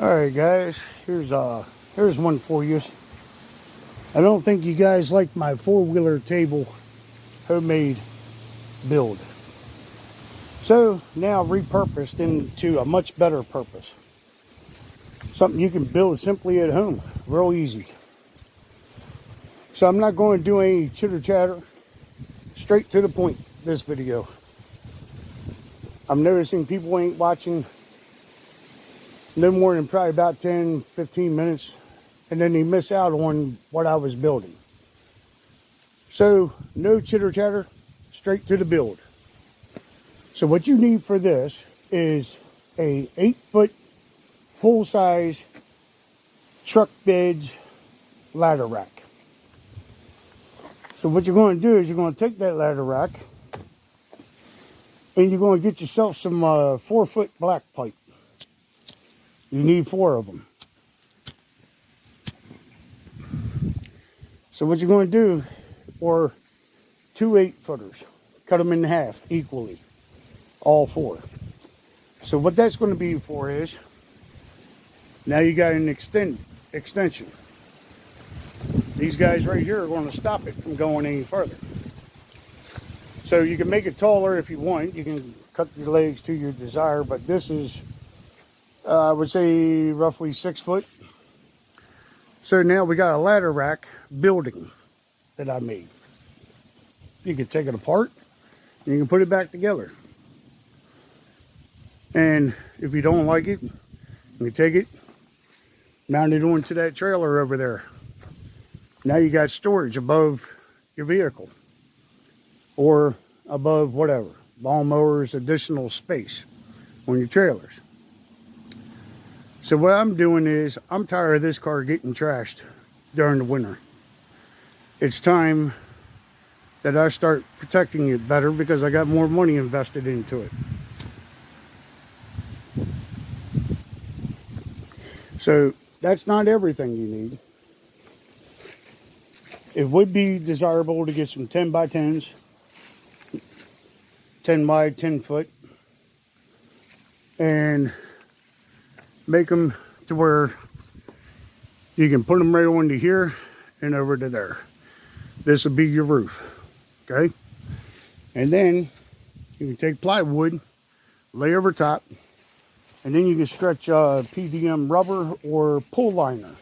Alright guys, here's one for you. I don't think you guys like my four-wheeler table homemade build. So now repurposed into a much better purpose. Something you can build simply at home, real easy. So I'm not going to do any chitter chatter, straight to the point this video. I'm noticing people ain't watching no more than probably about 10-15 minutes, and then they miss out on what I was building. So no chitter chatter, straight to the build. So what you need for this is a 8-foot full-size truck bed ladder rack. So what you're going to do is you're going to take that ladder rack and you're going to get yourself some 4-foot black pipe. You need 4 of them. So what you're going to do, or 2 8-footers, cut them in half equally, all 4. So what that's going to be for is, now you got an extension. These guys right here are going to stop it from going any further. So you can make it taller if you want. You can cut your legs to your desire, but this is, I would say, roughly 6 foot. So now we got a ladder rack building that I made. You can take it apart and you can put it back together. And if you don't like it, you can take it, mount it onto that trailer over there. Now you got storage above your vehicle or above whatever, lawnmowers, additional space on your trailers. So what I'm doing is, I'm tired of this car getting trashed during the winter. It's time that I start protecting it better because I got more money invested into it. So that's not everything you need. It would be desirable to get some 10 by 10s, 10 wide, 10 foot, and make them to where you can put them right onto here and over to there. This will be your roof, okay? And then you can take plywood, lay over top, and then you can stretch PVM rubber or pull liner,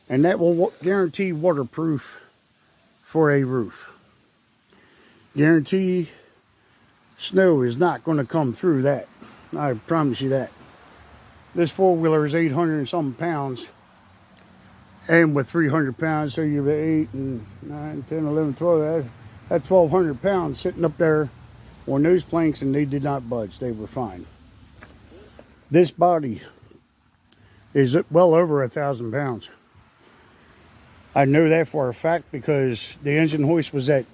and that will guarantee waterproof for a roof. Guarantee snow is not going to come through that. I promise you that. This four-wheeler is 800 and something pounds, and with 300 pounds, so you're 8 and 9, 10, 11, 12, that's 1,200 pounds sitting up there on those planks, and they did not budge. They were fine. This body is well over 1,000 pounds. I know that for a fact because the engine hoist was at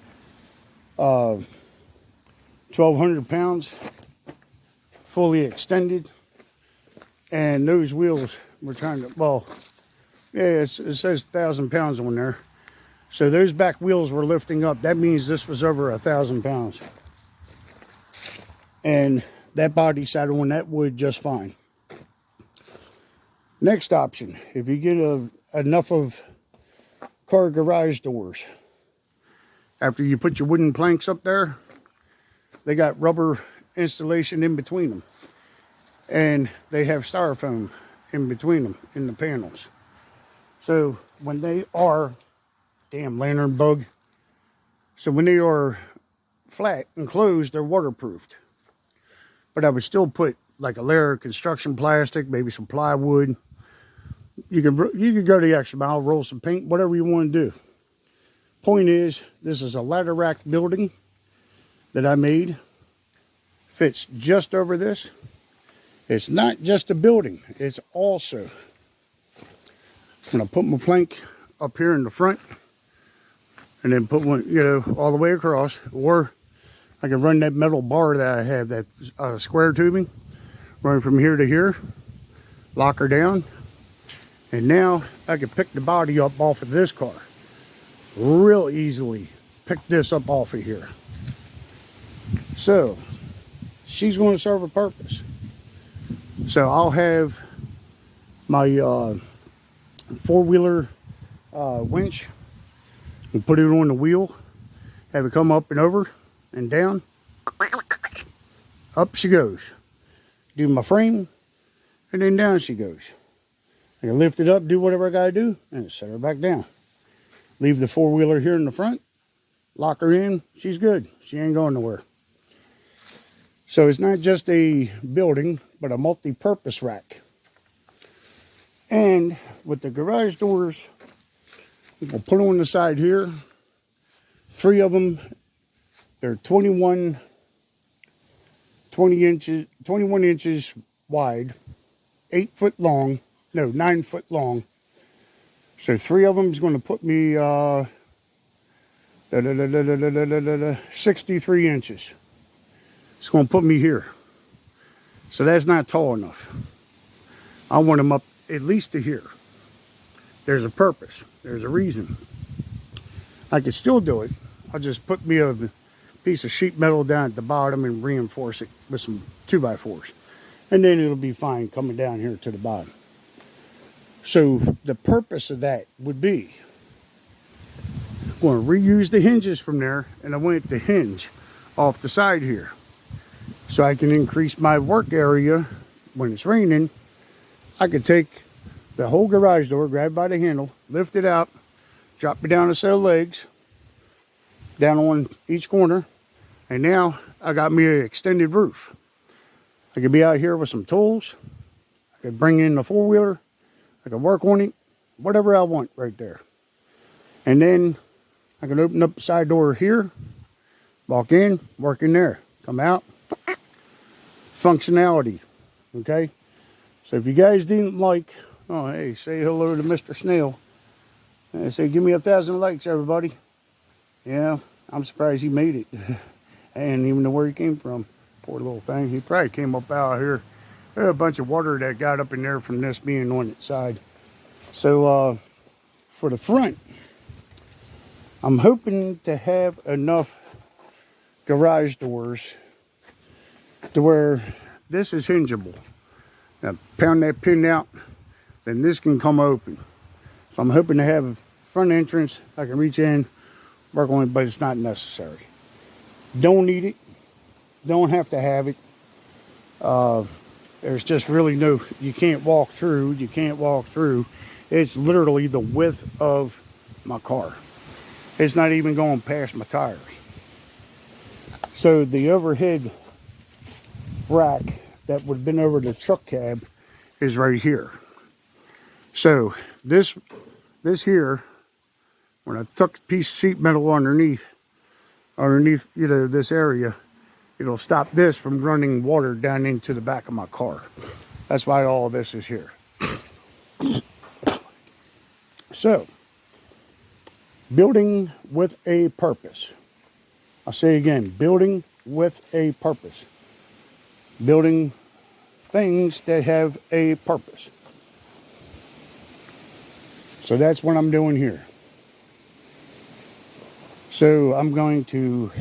1,200 pounds, fully extended. And those wheels were trying to, well, yeah, it says 1,000 pounds on there. So those back wheels were lifting up. That means this was over 1,000 pounds. And that body sat on that wood just fine. Next option, if you get enough of car garage doors, after you put your wooden planks up there, they got rubber installation in between them. And they have styrofoam in between them in the panels. So when they are, damn lantern bug. So when they are flat and closed, they're waterproofed. But I would still put like a layer of construction plastic, maybe some plywood. You could go the extra mile, roll some paint, whatever you want to do. Point is, this is a ladder rack building that I made. Fits just over this. It's not just a building, it's also, I'm going to put my plank up here in the front and then put one, all the way across, or I can run that metal bar that I have, that square tubing, run from here to here, lock her down, and now I can pick the body up off of this car real easily. Pick this up off of here. So she's going to serve a purpose. So I'll have my four-wheeler winch and put it on the wheel, have it come up and over and down. Up she goes. Do my frame, and then down she goes. I can lift it up, do whatever I gotta do, and set her back down. Leave the four-wheeler here in the front, lock her in, she's good. She ain't going nowhere. So it's not just a building, but a multi-purpose rack. And with the garage doors, we'll put on the side here. 3 of them, they're 21 inches wide, 8 foot long, no, 9 foot long. So 3 of them is going to put me 63 inches. It's going to put me here. So that's not tall enough. I want them up at least to here. There's a purpose. There's a reason. I could still do it. I'll just put me a piece of sheet metal down at the bottom and reinforce it with some 2x4s. And then it'll be fine coming down here to the bottom. So the purpose of that would be, I'm going to reuse the hinges from there, and I want it to hinge off the side here. So I can increase my work area when it's raining. I could take the whole garage door, grab by the handle, lift it out, drop it down a set of legs, down on each corner, and now I got me an extended roof. I could be out here with some tools. I could bring in the four-wheeler. I could work on it, whatever I want right there. And then I can open up the side door here, walk in, work in there, come out. Functionality, okay? So if you guys didn't like, oh, hey, say hello to Mr. Snail. And say, give me 1,000 likes, everybody. Yeah, I'm surprised he made it. I didn't even know where he came from. Poor little thing. He probably came up out here. There's a bunch of water that got up in there from this being on its side. So, for the front, I'm hoping to have enough garage doors to where this is hingeable. Now, pound that pin out, then this can come open. So I'm hoping to have a front entrance. I can reach in, work on it, but it's not necessary. Don't need it. Don't have to have it. There's just really no, you can't walk through. You can't walk through. It's literally the width of my car. It's not even going past my tires. So the overhead rack that would have been over the truck cab is right here. So this here, when I tuck a piece of sheet metal underneath, this area, it'll stop this from running water down into the back of my car. That's why all of this is here. So, building with a purpose. I'll say again, building with a purpose. Building things that have a purpose. So that's what I'm doing here. So I'm going to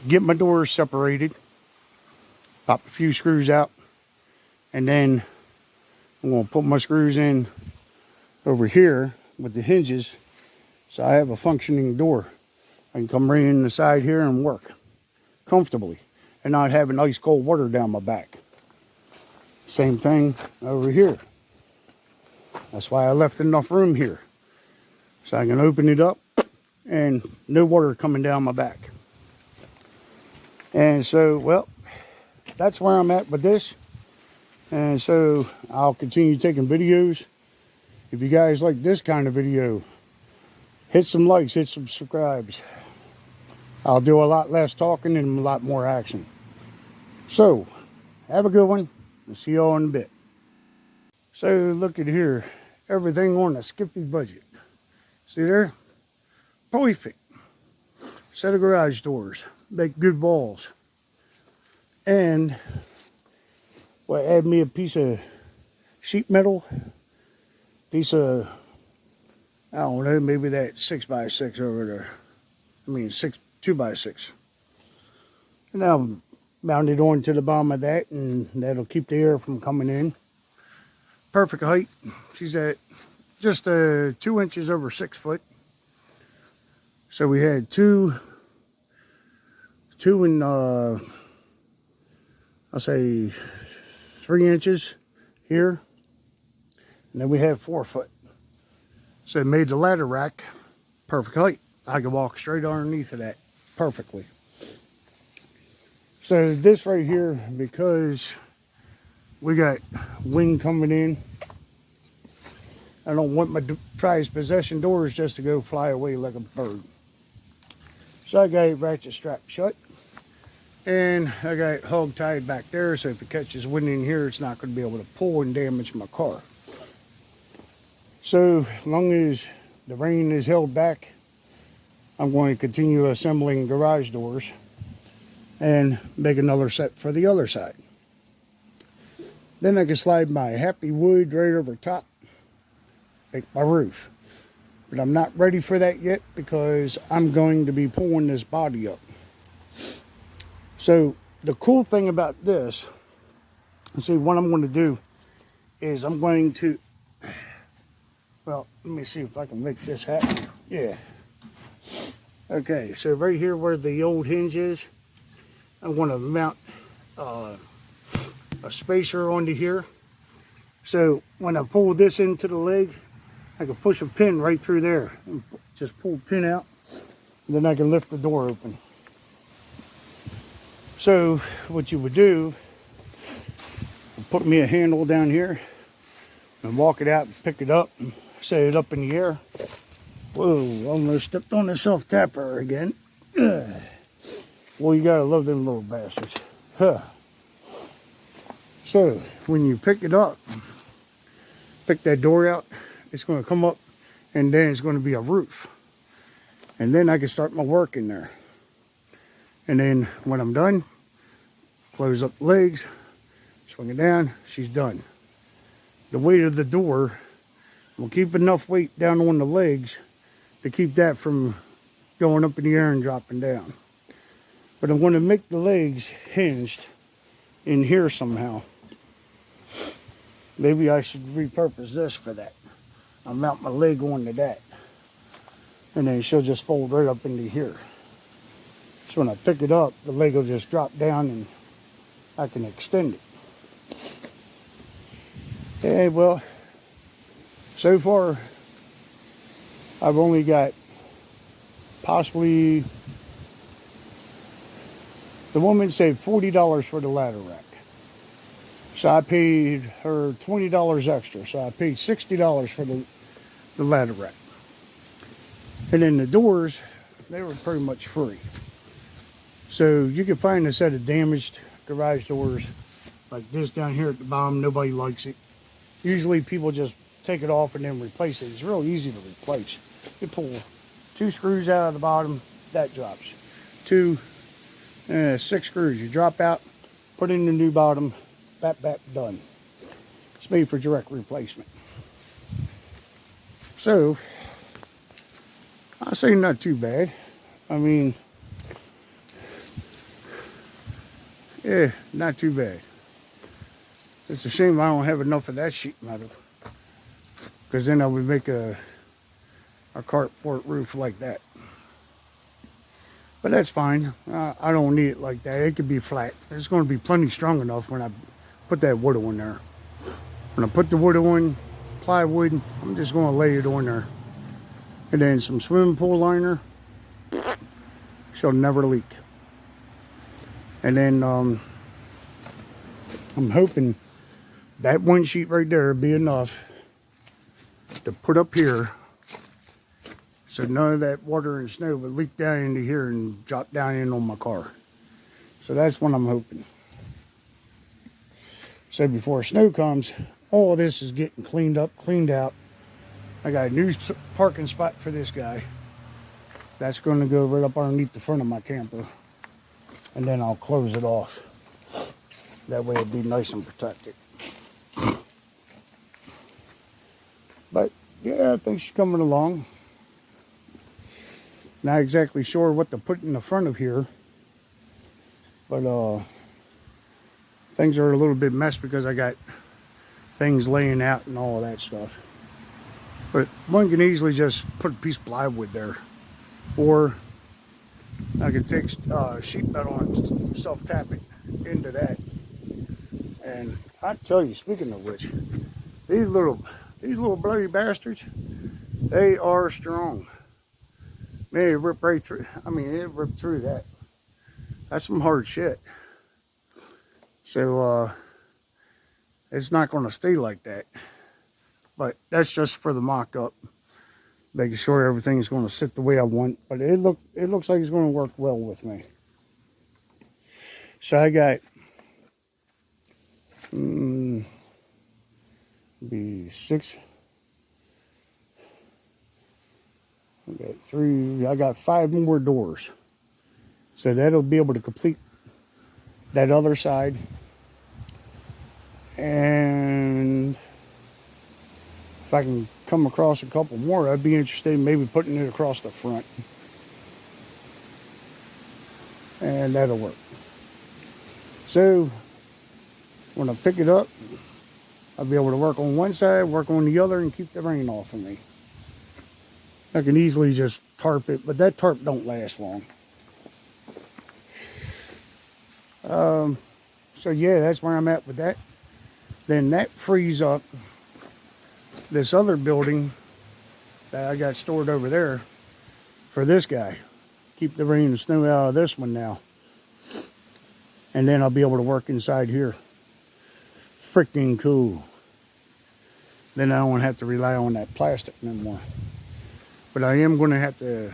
get my doors separated, pop a few screws out, and then I'm going to put my screws in over here with the hinges so I have a functioning door. I can come right in the side here and work comfortably and not having ice cold water down my back. Same thing over here. That's why I left enough room here so I can open it up and no water coming down my back. And so, well, that's where I'm at with this. And so I'll continue taking videos. If you guys like this kind of video, hit some likes, hit some subscribes. I'll do a lot less talking and a lot more action. So, have a good one. I'll see y'all in a bit. So, look at here. Everything on a Skippy budget. See there? Perfect. Set of garage doors. Make good walls. And, well, add me a piece of sheet metal. Piece of, I don't know, maybe that 6x6 over there. I mean, 2x6. And I'll mount it on to the bottom of that, and that'll keep the air from coming in. perfect height. She's at just 2 inches over 6 foot. So we had two and I'll say 3 inches here, and then we have 4 foot. So it made the ladder rack perfect height. I could walk straight underneath of that perfectly. So this right here, because we got wind coming in, I don't want my prized possession doors just to go fly away like a bird. So I got it ratchet strap shut, and I got it hog tied back there, so if it catches wind in here, it's not going to be able to pull and damage my car. So as long as the rain is held back, I'm going to continue assembling garage doors and make another set for the other side. Then I can slide my happy wood right over top, make my roof. But I'm not ready for that yet because I'm going to be pulling this body up. So the cool thing about this, see, what I'm going to do is I'm going to, well, let me see if I can make this happen. Yeah. Okay, so right here where the old hinge is, I'm going to mount a spacer onto here. So when I pull this into the leg, I can push a pin right through there and just pull the pin out, and then I can lift the door open. So what you would do, put me a handle down here and walk it out and pick it up and set it up in the air. Whoa, almost stepped on the self-tapper again. Ugh. Well, you gotta love them little bastards. Huh. So when you pick it up, pick that door out, it's going to come up, and then it's going to be a roof. And then I can start my work in there. And then when I'm done, close up the legs, swing it down, she's done. The weight of the door will keep enough weight down on the legs to keep that from going up in the air and dropping down. But I'm going to make the legs hinged in here somehow. Maybe I should repurpose this for that. I'll mount my leg onto that, and then she'll just fold right up into here. So when I pick it up, the leg will just drop down and I can extend it. Okay, well, so far I've only got possibly, the woman said $40 for the ladder rack. So I paid her $20 extra. So I paid $60 for the ladder rack. And then the doors, they were pretty much free. So you can find a set of damaged garage doors like this down here at the bottom. Nobody likes it. Usually people just take it off and then replace it. It's real easy to replace. You pull 2 screws out of the bottom, that drops. 6 screws, you drop out, put in the new bottom, bap, done. It's made for direct replacement. So, I say not too bad. I mean, yeah, not too bad. It's a shame I don't have enough of that sheet metal, because then I would make a carport roof like that. But that's fine. I don't need it like that. It could be flat. It's going to be plenty strong enough when I put that wood on there. When I put the wood on, plywood, I'm just going to lay it on there. And then some swimming pool liner. She'll never leak. And then I'm hoping that one sheet right there will be enough to put up here, so none of that water and snow would leak down into here and drop down in on my car. So that's what I'm hoping. So before snow comes, all of this is getting cleaned up, cleaned out. I got a new parking spot for this guy. That's going to go right up underneath the front of my camper. And then I'll close it off. That way it'll be nice and protected. But yeah, I think she's coming along. Not exactly sure what to put in the front of here, but things are a little bit messed because I got things laying out and all of that stuff. But one can easily just put a piece of plywood there, or I could take sheet metal and self-tap it into that. And I tell you, speaking of which, these little bloody bastards, they are strong. Man, it ripped right through. I mean, it ripped through that. That's some hard shit. So it's not going to stay like that. But that's just for the mock-up, making sure everything's going to sit the way I want. But it looks like it's going to work well with me. So I got be 6. I got 3. I got 5 more doors. So that'll be able to complete that other side. And if I can come across a couple more, I'd be interested in maybe putting it across the front. And that'll work. So when I pick it up, I'll be able to work on one side, work on the other, and keep the rain off of me. I can easily just tarp it, but that tarp don't last long. So yeah, that's where I'm at with that. Then that frees up this other building that I got stored over there for this guy. Keep the rain and snow out of this one now. And then I'll be able to work inside here. Freaking cool. Then I don't have to rely on that plastic anymore. But I am going to have to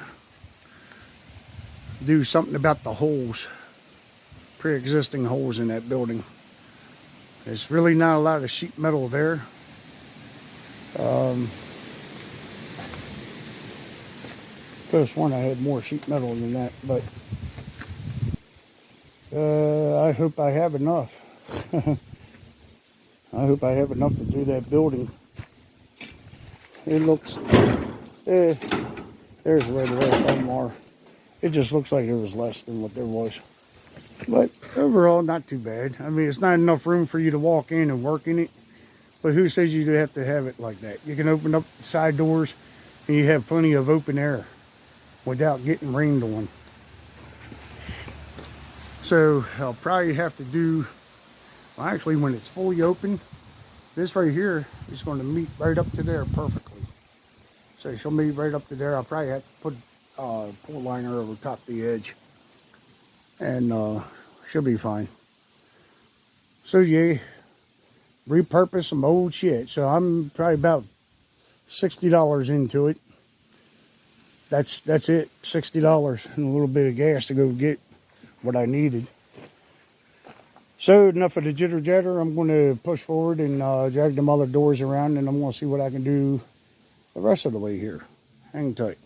do something about the holes. Pre-existing holes in that building. There's really not a lot of sheet metal there. Could have sworn I had more sheet metal than that, but I hope I have enough. I hope I have enough to do that building. It looks, there's where the rest of them are. It just looks like there was less than what there was. But overall, not too bad. I mean, it's not enough room for you to walk in and work in it. But who says you have to have it like that? You can open up the side doors and you have plenty of open air without getting rained on. So I'll probably have to do, well, actually when it's fully open, this right here is going to meet right up to there perfectly. So she'll meet right up to there. I'll probably have to put pull liner over top the edge. And she'll be fine. So yeah, repurpose some old shit. So I'm probably about $60 into it. That's it, $60 and a little bit of gas to go get what I needed. So enough of the jitter jatter. I'm going to push forward and drag them other doors around, and I'm going to see what I can do the rest of the way here. Hang tight.